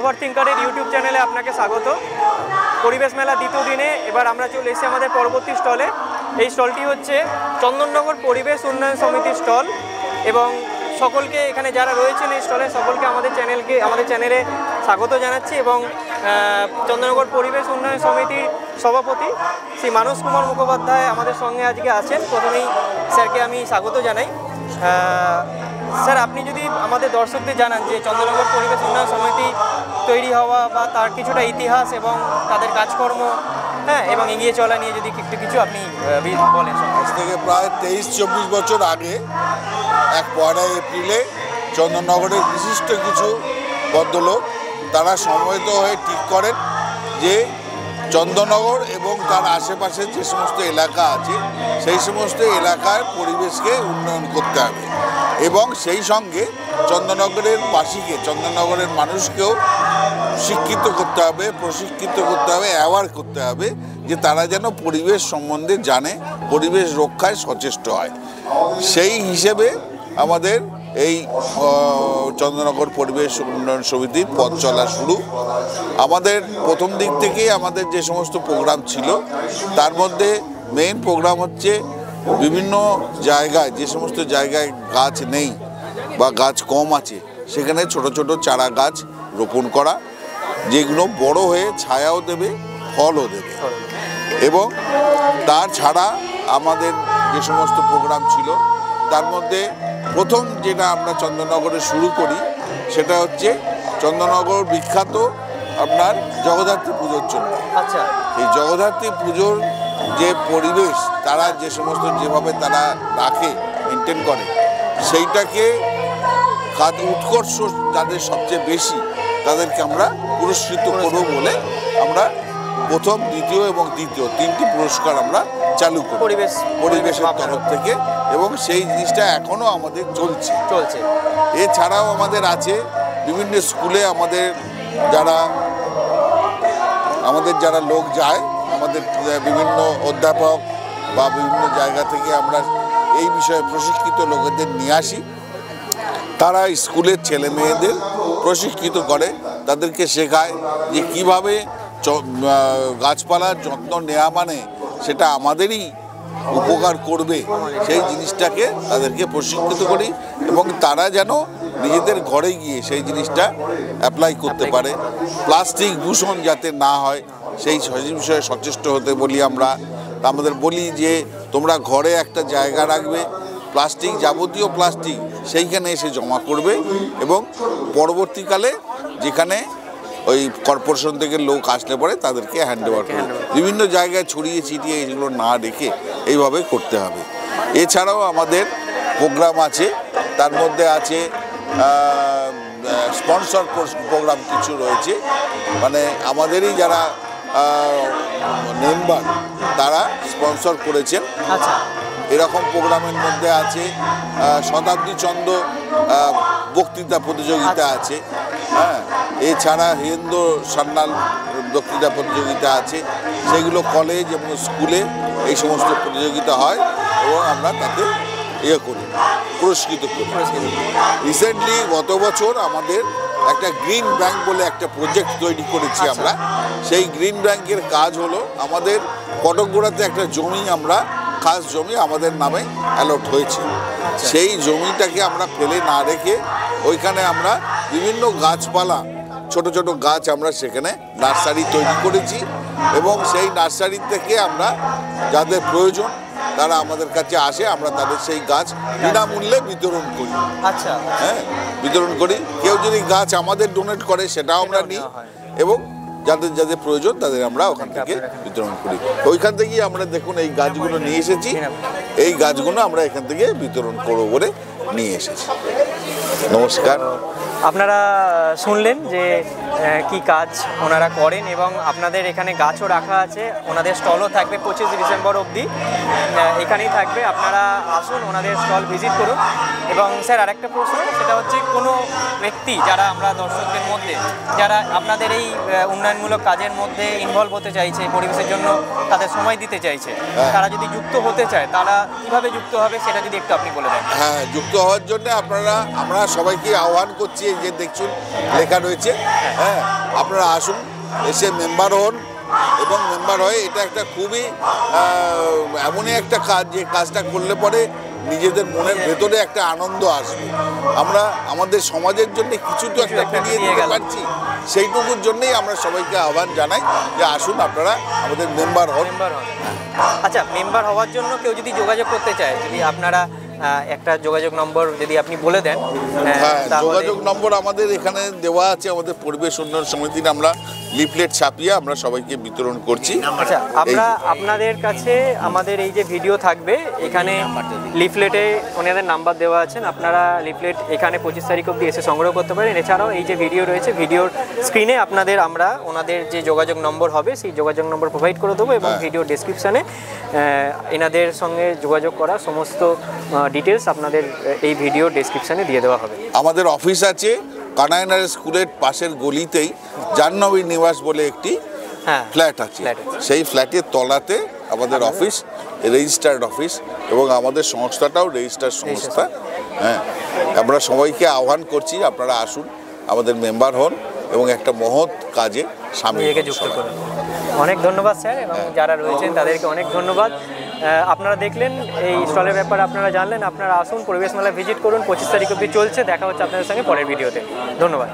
ওভারথিঙ্কারের YouTube চ্যানেলে আপনাকে স্বাগত। পরিবেশ মেলা দ্বিতীয় দিনে এবার আমরা চলে এসেছি আমাদের পরবর্তী স্টলে। এই স্টলটি হচ্ছে চন্দননগর পরিবেশ উন্নয়ন সমিতির স্টল এবং সকলকে এখানে যারা রয়েছেন এই স্টলে সকলকে আমাদের চ্যানেলে স্বাগত জানাচ্ছি এবং চন্দননগর পরিবেশ উন্নয়ন সমিতির সভাপতি শ্রী মানস কুমার মুখোপাধ্যায় আমাদের সঙ্গে আজকে আছেন। প্রথমেই স্যারকে আমি স্বাগত জানাই। স্যার, আপনি যদি আমাদের দর্শকদের জানান যে চন্দননগর পরিবেশ উন্নয়ন সমিতি তৈরি হওয়া বা তার কিছুটা ইতিহাস এবং তাদের কাজকর্ম এবং এগিয়ে চলা নিয়ে যদি একটু কিছু আপনি বলেন। আজ থেকে প্রায় 23-24 বছর আগে 1 এপ্রিলে চন্দননগরের বিশিষ্ট কিছু ভদ্রলোক তারা সমবেত হয়ে ঠিক করেন যে চন্দননগর এবং তার আশেপাশে যে সমস্ত এলাকা আছে সেই সমস্ত এলাকার পরিবেশকে উন্নয়ন করতে হবে এবং সেই সঙ্গে চন্দননগরের বাসীকে, চন্দননগরের মানুষকেও শিক্ষিত করতে হবে, প্রশিক্ষিত করতে হবে, অ্যাওয়ার করতে হবে যে তারা যেন পরিবেশ সম্বন্ধে জানে, পরিবেশ রক্ষায় সচেষ্ট হয়। সেই হিসেবে আমাদের এই চন্দননগর পরিবেশ উন্নয়ন সমিতির পথ চলা শুরু। আমাদের প্রথম দিক থেকেই আমাদের যে সমস্ত প্রোগ্রাম ছিল তার মধ্যে মেইন প্রোগ্রাম হচ্ছে বিভিন্ন জায়গায়, যে সমস্ত জায়গায় গাছ নেই বা গাছ কম আছে সেখানে ছোট ছোট চারা গাছ রোপণ করা, যেগুলো বড় হয়ে ছায়াও দেবে, ফলও দেবে। এবং তার ছাড়া আমাদের যে সমস্ত প্রোগ্রাম ছিল তার মধ্যে প্রথম যেটা আমরা চন্দননগরে শুরু করি সেটা হচ্ছে চন্দননগর বিখ্যাত আপনার জগদ্ধাত্রী পুজোর জন্য। আচ্ছা, এই জগদ্ধাত্রী পুজোর যে পরিবেশ তারা যে সমস্ত যেভাবে তারা রাখে, মেনটেন করে, সেইটাকে উৎকর্ষ যাদের সবচেয়ে বেশি তাদেরকে আমরা পুরস্কৃত করব বলে আমরা প্রথম, দ্বিতীয় এবং তৃতীয় 3টি পুরস্কার আমরা চালু করি পরিবেশের তরফ থেকে এবং সেই জিনিসটা এখনও আমাদের চলছে। এছাড়াও আমাদের আছে বিভিন্ন স্কুলে আমাদের যারা লোক যায়, আমাদের বিভিন্ন অধ্যাপক বা বিভিন্ন জায়গা থেকে আমরা এই বিষয়ে প্রশিক্ষিত লোকেদের নিয়ে আসি। তারা স্কুলের ছেলে মেয়েদের প্রশিক্ষিত করে, তাদেরকে শেখায় যে কীভাবে গাছপালার যত্ন নেওয়া মানে সেটা আমাদেরই উপকার করবে, সেই জিনিসটাকে তাদেরকে প্রশিক্ষিত করি এবং তারা যেন নিজেদের ঘরে গিয়ে সেই জিনিসটা অ্যাপ্লাই করতে পারে। প্লাস্টিক দূষণ যাতে না হয় সেই বিষয়ে সচেষ্ট হতে বলি আমরা। আমাদের বলি যে তোমরা ঘরে একটা জায়গা রাখবে, প্লাস্টিক, যাবতীয় প্লাস্টিক সেইখানে এসে জমা করবে এবং পরবর্তীকালে যেখানে ওই কর্পোরেশন থেকে লোক আসলে পরে তাদেরকে হ্যান্ড ওভার করবে। বিভিন্ন জায়গায় ছড়িয়ে ছিটিয়ে এগুলো না রেখে এইভাবে করতে হবে। এছাড়াও আমাদের প্রোগ্রাম আছে, তার মধ্যে আছে স্পন্সর প্রোগ্রাম কিছু রয়েছে, মানে আমাদেরই যারা মেম্বার তারা স্পন্সর করেছেন। আচ্ছা, এরকম প্রোগ্রামের মধ্যে আছে শতাব্দী চন্দ্র বক্তৃতা প্রতিযোগিতা আছে, এছাড়া হিরেন্দ্র সান্যাল বক্তৃতা প্রতিযোগিতা আছে। সেগুলো কলেজ এবং স্কুলে এই সমস্ত প্রতিযোগিতা হয় এবং আমরা তাতে পুরস্কৃত করি। রিসেন্টলি গত বছর আমাদের একটা গ্রিন ব্যাংক বলে একটা প্রজেক্ট তৈরি করেছি আমরা। সেই গ্রিন ব্যাংকের কাজ হলো আমাদের কটকগোড়াতে একটা জমি, আমরা খাস জমি আমাদের নামে অ্যালট হয়েছে, সেই জমিটাকে আমরা ফেলে না রেখে ওইখানে আমরা বিভিন্ন গাছপালা, ছোট ছোট গাছ আমরা সেখানে নার্সারি তৈরি করেছি এবং সেই নার্সারি থেকে আমরা যাদের প্রয়োজন তারা আমাদের কাছে আসে, আমরা তাদের সেই গাছ বিনামূল্যে বিতরণ করি। আচ্ছা, বিতরণ করি। কেউ যদি গাছ আমাদের ডোনেট করে সেটাও আমরা নিই এবং যাদের প্রয়োজন তাদের আমরা ওখান থেকে বিতরণ করি। ওইখান থেকেই আমরা দেখুন এই গাছগুলো নিয়ে এসেছি, এই গাছগুলো আমরা এখান থেকে বিতরণ করবো বলে নিয়ে এসেছি। নমস্কার। আপনারা শুনলেন যে কি কাজ ওনারা করেন এবং আপনাদের এখানে গাছও রাখা আছে, ওনাদের স্টলও থাকবে 25 ডিসেম্বর অবধি এখানেই থাকবে। আপনারা আসুন, ওনাদের স্টল ভিজিট করুন। এবং স্যার আরেকটা প্রশ্ন, সেটা হচ্ছে কোনো ব্যক্তি যারা আমরা দর্শকদের মধ্যে যারা আপনাদের এই উন্নয়নমূলক কাজের মধ্যে ইনভলভ হতে চাইছে, পরিবেশের জন্য তাদের সময় দিতে চাইছে, তারা যদি যুক্ত হতে চায় তারা কীভাবে যুক্ত হবে সেটা যদি একটু আপনি বলে দেন। হ্যাঁ, যুক্ত হওয়ার জন্য আমরা সবাইকে আহ্বান করছি, যে দেখছুন লেখা রয়েছে, হ্যাঁ, আপনারা আসুন, এসে মেম্বার হন এবং মেম্বার হয়ে এটা একটা খুবই এমনই একটা কাজ, যে কাজটা করলে পরে নিজেদের মনের ভেতরে একটা আনন্দ আসবে। আমরা আমাদের সমাজের জন্য কিছু তো একটা করিয়ে দিতে পারছি, সেইটুকুর জন্যই আমরা সবাইকে আহ্বান জানাই যে আসুন আপনারা আমাদের মেম্বার হন। আচ্ছা, মেম্বার হওয়ার জন্য কেউ যদি যোগাযোগ করতে চায়, যদি আপনারা একটা যোগাযোগ নম্বর যদি আপনি বলে দেন। হ্যাঁ, যোগাযোগ নম্বর আমাদের এখানে দেওয়া আছে। আমাদের পরিবেশ উন্নয়ন সমিতির আমরা লিফলেট ছাপিয়ে আমরা সবাইকে বিতরণ করছি। আচ্ছা, আমরা আপনাদের কাছে আমাদের এই যে ভিডিও থাকবে, এখানে লিফলেটে ওনাদের নাম্বার দেওয়া আছেন, আপনারা লিফলেট এখানে 25 তারিখ অবধি এসে সংগ্রহ করতে পারেন। এছাড়াও এই যে ভিডিও রয়েছে, ভিডিওর স্ক্রিনে আমরা ওনাদের যে যোগাযোগ নম্বর হবে সেই যোগাযোগ নম্বর প্রোভাইড করে দেবো, এবং ভিডিও ডেসক্রিপশানে এনাদের সঙ্গে যোগাযোগ করা সমস্ত ডিটেলস আপনাদের এই ভিডিও ডেসক্রিপশানে দিয়ে দেওয়া হবে। আমাদের অফিস আছে কানাইনার স্কুলের পাশের গলিতেই জাহ্নবী নিবাস বলে একটি ফ্ল্যাট আছে। সেই ফ্ল্যাটের তলাতে আমাদের অফিস, রেজিস্টার্ড অফিস, এবং আমাদের সংস্থাটাও রেজিস্টার্ড সংস্থা। হ্যাঁ, আমরা সবাইকে আহ্বান করছি আপনারা আসুন, আমাদের মেম্বার হন এবং একটা মহৎ কাজে সামিল যুক্ত করুন। অনেক ধন্যবাদ স্যার, এবং যারা রয়েছেন তাদেরকে অনেক ধন্যবাদ। আপনারা দেখলেন এই স্টলের ব্যাপারে, আপনারা জানলেন। আপনারা আসুন, পরিবেশ মেলা ভিজিট করুন, 25 তারিখ অবধি চলছে। দেখা হচ্ছে আপনাদের সঙ্গে পরের ভিডিওতে। ধন্যবাদ।